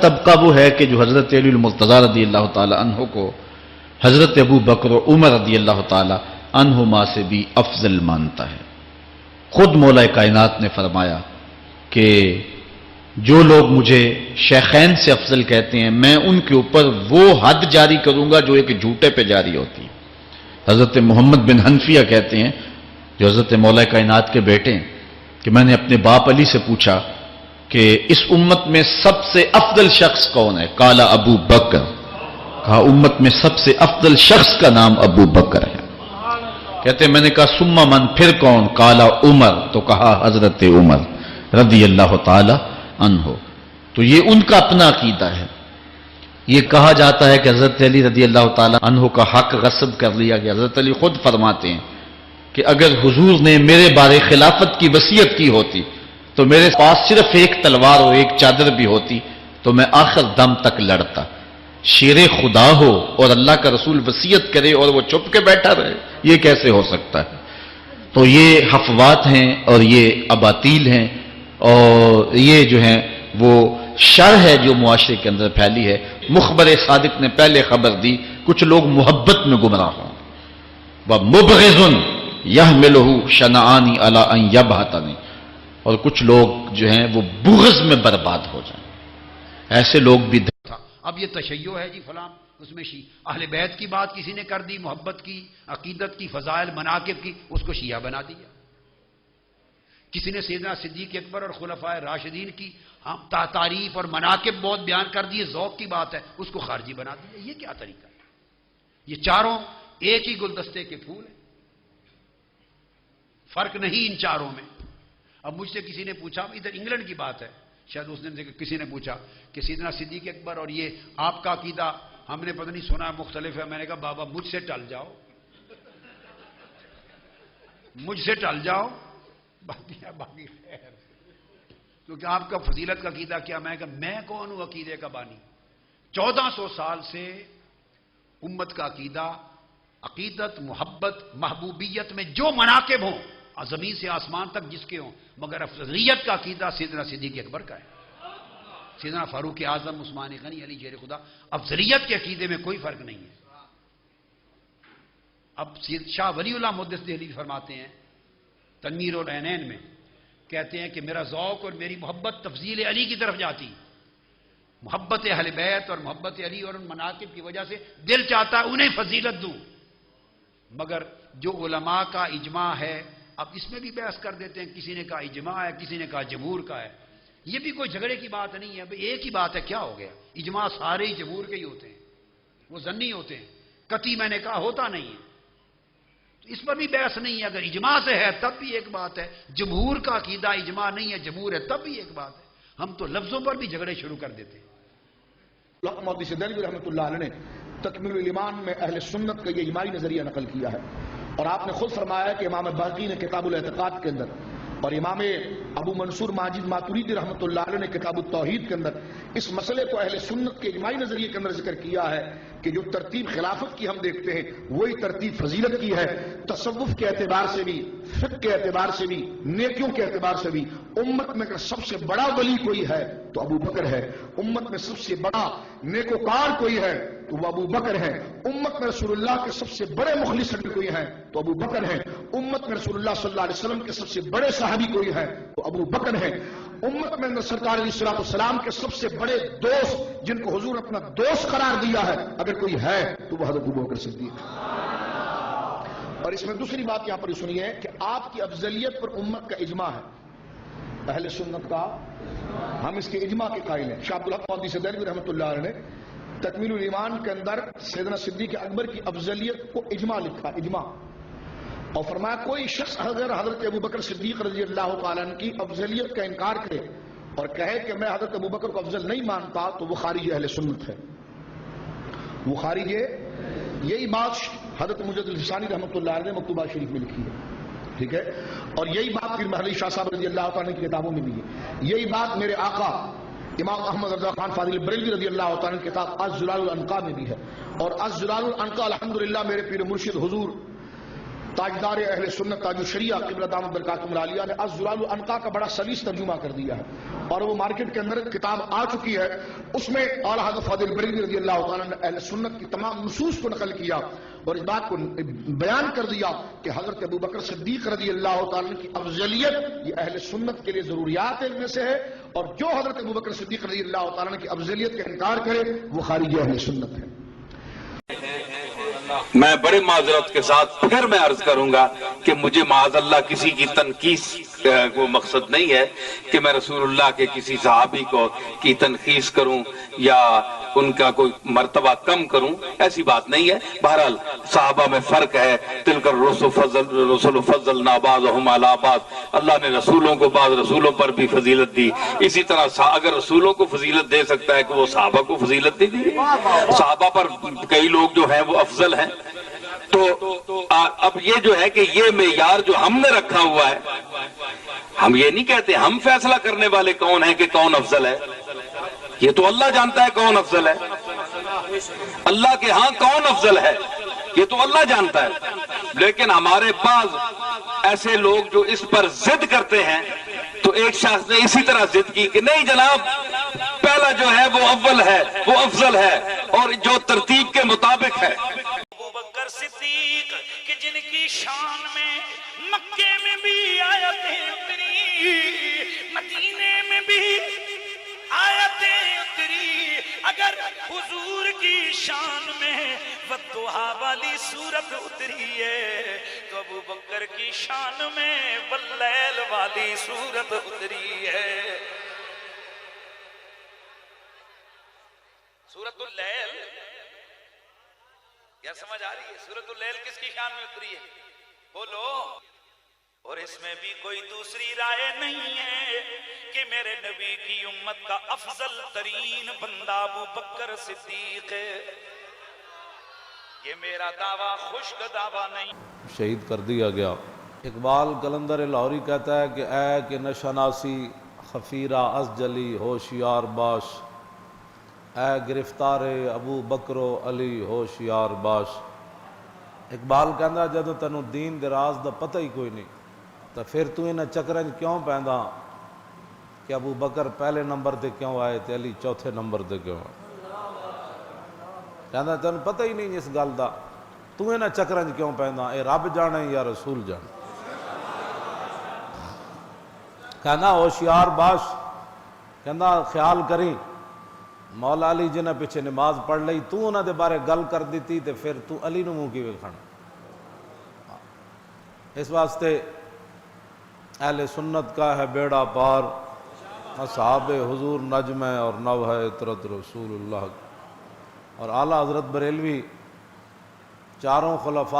طبقہ وہ ہے کہ جو حضرت علی المرتضیٰ رضی اللہ تعالی عنہ کو حضرت ابو بکر و عمر رضی اللہ تعالی عنہما سے بھی افضل مانتا ہے۔ خود مولا کائنات نے فرمایا کہ جو لوگ مجھے شیخین سے افضل کہتے ہیں میں ان کے اوپر وہ حد جاری کروں گا جو ایک جھوٹے پہ جاری ہوتی ہے۔ حضرت محمد بن حنفیہ کہتے ہیں جو حضرت مولا کائنات کے بیٹے ہیں کہ میں نے اپنے باپ علی سے پوچھا کہ اس امت میں سب سے افضل شخص کون ہے؟ قال ابو بکر، کہا امت میں سب سے افضل شخص کا نام ابو بکر ہے۔ کہتے ہیں میں نے کہا ثم من، پھر کون؟ قال عمر، تو کہا حضرت عمر رضی اللہ تعالی عنہ۔ تو یہ ان کا اپنا عقیدہ ہے۔ یہ کہا جاتا ہے کہ حضرت علی رضی اللہ تعالی عنہ کا حق غصب کر لیا گیا۔ حضرت علی خود فرماتے ہیں کہ اگر حضور نے میرے بارے خلافت کی وصیت کی ہوتی تو میرے پاس صرف ایک تلوار اور ایک چادر بھی ہوتی تو میں آخر دم تک لڑتا۔ شیر خدا ہو اور اللہ کا رسول وصیت کرے اور وہ چھپ کے بیٹھا رہے، یہ کیسے ہو سکتا ہے؟ تو یہ حفوات ہیں اور یہ اباطیل ہیں اور یہ جو ہیں وہ شر ہے جو معاشرے کے اندر پھیلی ہے۔ مخبر صادق نے پہلے خبر دی کچھ لوگ محبت میں گمراہ ہوں، وَمُبْغِضٌ يَحْمِلُهُ شَنَآنِ عَلَىٰ أَن يَبْهَتَنِ، اور کچھ لوگ جو ہیں وہ بغض میں برباد ہو جائیں۔ ایسے لوگ بھی تھا۔ اب یہ تشیع ہے جی فلاں، اس میں اہل بیت کی بات کسی نے کر دی، محبت کی، عقیدت کی، فضائل مناقب کی، اس کو شیعہ بنا دیا۔ کسی نے سیدنا صدیق اکبر اور خلفائے راشدین کی تعریف اور مناقب بہت بیان کر دیے، ذوق کی بات ہے، اس کو خارجی بنا دیا۔ یہ کیا طریقہ ہے؟ یہ چاروں ایک ہی گلدستے کے پھول ہیں، فرق نہیں ان چاروں میں۔ اب مجھ سے کسی نے پوچھا، ادھر انگلینڈ کی بات ہے، شاید اس دن سے کسی نے پوچھا کہ سیدنا صدیق اکبر اور یہ آپ کا عقیدہ ہم نے پتہ نہیں سنا مختلف ہے۔ میں نے کہا بابا مجھ سے ٹل جاؤ، مجھ سے ٹل جاؤ، باقی خیر، کیونکہ آپ کا فضیلت کا عقیدہ کیا؟ میں کہا میں کون ہوں عقیدے کا بانی؟ 1400 سال سے امت کا عقیدہ، عقیدت، محبت، محبوبیت میں جو مناقب ہوں زمین سے آسمان تک جس کے ہوں، مگر افضلیت کا عقیدہ سیدنا صدیق اکبر کا ہے، سیدنا فاروق اعظم، عثمان غنی، علی شیر خدا۔ افضلیت کے عقیدے میں کوئی فرق نہیں ہے۔ اب شاہ ولی اللہ محدث دہلوی فرماتے ہیں تنویر العینین میں، کہتے ہیں کہ میرا ذوق اور میری محبت تفضیل علی کی طرف جاتی، محبت اہل بیت اور محبت علی اور ان مناقب کی وجہ سے دل چاہتا ہے انہیں فضیلت دوں، مگر جو علماء کا اجماع ہے، اب اس میں بھی بحث کر دیتے ہیں، کسی نے کہا اجماع ہے، کسی نے کہا جمہور کا ہے۔ یہ بھی کوئی جھگڑے کی بات نہیں ہے، ایک ہی بات ہے، کیا ہو گیا؟ اجماع سارے ہی جمہور کے ہی ہوتے ہیں، وہ ظنی ہوتے ہیں، قطعی میں نے کہا ہوتا نہیں ہے، تو اس پر بھی بحث نہیں ہے۔ اگر اجماع سے ہے تب بھی ایک بات ہے، جمہور کا عقیدہ اجماع نہیں ہے، جمہور ہے تب بھی ایک بات ہے۔ ہم تو لفظوں پر بھی جھگڑے شروع کر دیتے ہیں۔ محدث دہلوی رحمۃ اللہ علیہ نے تکمیل الایمان میں اہل سنت کا یہ اجماعی نظریہ نقل کیا ہے، اور آپ نے خود فرمایا کہ امام باقی نے کتاب الاعتقاد کے اندر اور امام ابو منصور ماجد ماتوریدی رحمۃ اللہ علیہ نے کتاب التوحید کے اندر اس مسئلے کو اہل سنت کے اجماعی نظریے کے اندر ذکر کیا ہے کہ جو ترتیب خلافت کی ہم دیکھتے ہیں وہی ترتیب فضیلت کی ہے، تصوف کے اعتبار سے بھی، فقہ کے اعتبار سے بھی، نیکیوں کے اعتبار سے بھی۔ امت میں اگر سب سے بڑا ولی کوئی ہے تو ابو بکر ہے، امت میں سب سے بڑا نیکوکار کوئی ہے تو وہ ابو بکر ہے، امت میں رسول اللہ کے سب سے بڑے مخلص کوئی ہیں تو ابو بکر ہیں، امت میں رسول اللہ صلی اللہ علیہ وسلم کے سب سے بڑے صحابی کوئی ہیں تو ابو بکر ہیں، امت میں سرکار علیہ السلام کے سب سے بڑے دوست جن کو حضور اپنا دوست قرار دیا ہے اگر کوئی ہے تو وہ حضرت ابو بکر صدیق۔ اور اس میں دوسری بات یہاں پر سنیے کہ آپ کی افضلیت پر امت کا اجماع ہے، اہل سنت کا، ہم اس کے اجماع کے قائل ہیں۔ شاہ عبدالحق محدث دہلوی رحمۃ اللہ علیہ نے تکمیل الایمان کے اندر سیدنا صدیق اکبر کی افضلیت کو اجماع لکھا، اجماع، اور فرمایا کوئی شخص اگر حضرت ابو بکر صدیق رضی اللہ تعالیٰ عنہ کی افضلیت کا انکار کرے اور کہے کہ میں حضرت ابو بکر کو افضل نہیں مانتا تو وہ خارج اہل سنت ہے، وہ خارج ہے۔ یہی بات حضرت مجد الحسانی رحمۃ اللہ علیہ نے مکتوبہ شریف میں لکھی ہے، ٹھیک ہے، اور یہی بات پھر محلی شاہ صاحب رضی اللہ تعالیٰ کی کتابوں میں بھی ہے۔ یہی بات میرے آقا امام احمد رضا خان فاضل بریلوی رضی اللہ تعالیٰ کی کتاب الزلال العنقا میں بھی ہے، اور الزلال العنقا الحمدللہ میرے پیر مرشد حضور تاجدار اہل سنت تاج الشریعہ قبلہ دامت برکاتہم العالیہ نے الزلال العنقا کا بڑا سلیس ترجمہ کر دیا ہے، اور وہ مارکیٹ کے اندر کتاب آ چکی ہے۔ اس میں اعلیٰ حضرت فاضل بریلوی رضی اللہ تعالیٰ نے اہل سنت کی تمام نصوص کو نقل کیا اور اس بات کو بیان کر دیا کہ حضرت ابوبکر صدیق رضی اللہ تعالیٰ کی افضلیت یہ اہل سنت کے لیے ضروریات میں سے ہے، اور جو حضرت ابوبکر صدیق رضی اللہ تعالیٰ کی افضلیت کا انکار کرے وہ خارج اہل سنت ہے۔ میں بڑے معذرت کے ساتھ پھر میں عرض کروں گا کہ مجھے معاذ اللہ کسی کی تنقید وہ مقصد نہیں ہے کہ میں رسول اللہ کے کسی صحابی کی تنقید کروں یا ان کا کوئی مرتبہ کم کروں، ایسی بات نہیں ہے۔ بہرحال صحابہ میں فرق ہے، تلک الرسل فضلنا بعضهم علی بعض، اللہ نے رسولوں کو بعض رسولوں پر بھی فضیلت دی، اسی طرح اگر رسولوں کو فضیلت دے سکتا ہے کہ وہ صحابہ کو فضیلت دے دی، صحابہ پر کئی لوگ جو ہیں وہ افضل ہیں۔ تو اب یہ جو ہے کہ یہ معیار جو ہم نے رکھا ہوا ہے، ہم یہ نہیں کہتے، ہم فیصلہ کرنے والے کون ہیں کہ کون افضل ہے، یہ تو اللہ جانتا ہے کون افضل ہے، اللہ کے ہاں کون افضل ہے یہ تو اللہ جانتا ہے، لیکن ہمارے پاس ایسے لوگ جو اس پر ضد کرتے ہیں، تو ایک شخص نے اسی طرح ضد کی کہ نہیں جناب پہلا جو ہے وہ اول ہے، وہ افضل ہے اور جو ترتیب کے مطابق ہے۔ ابوبکر صدیق کہ جن کی شان میں مکے میں بھی آیتیں اتری، مدینے میں بھی آیتیں اتری، اگر حضور کی شان میں والضحیٰ والی صورت اتری ہے تو ابوبکر کی شان میں واللیل والی صورت اتری ہے۔ سورۃ اللیل کیا سمجھ آ رہی ہے؟ سورۃ اللیل کس کی شان میں اتری ہے؟ بولو۔ اور اس میں بھی کوئی دوسری رائے نہیں ہے کہ میرے نبی کی امت کا افضل ترین بندہ ابوبکر صدیق ہے، یہ میرا دعویٰ خشک دعویٰ نہیں۔ شہید کر دیا گیا۔ اقبال قلندر لاہوری کہتا ہے کہ اے کہ نشناسی خفیرہ از جلی ہوشیار باش، اے گرفتار ابو بکر و علی ہوشیار باش۔ اقبال کہندا جدو تینوں دین دے راز دا پتہ ہی کوئی نہیں تو پھر تو انہاں چکرن کیوں پیندا کہ ابو بکر پہلے نمبر تے کیوں آئے تے علی چوتھے نمبر تے کیوں آئے؟ کہندا تینوں پتہ ہی نہیں اس گل دا، تو انہاں چکرن کیوں پیندا، اے رب جانے یا رسول جانے۔ کہندا ہوشیار باش، کہندا خیال کریں مولا علی جنہ پیچھے نماز پڑھ لئی، تو انہاں دے بارے گل کر دیتی تے پھر تو علی نو منہ کیویں کھانا۔ اس واسطے اہل سنت کا ہے بیڑا پار، اصحاب حضور نجم ہے اور نو ہے عطرت رسول اللہ، اور اعلیٰ حضرت بریلوی چاروں خلفاء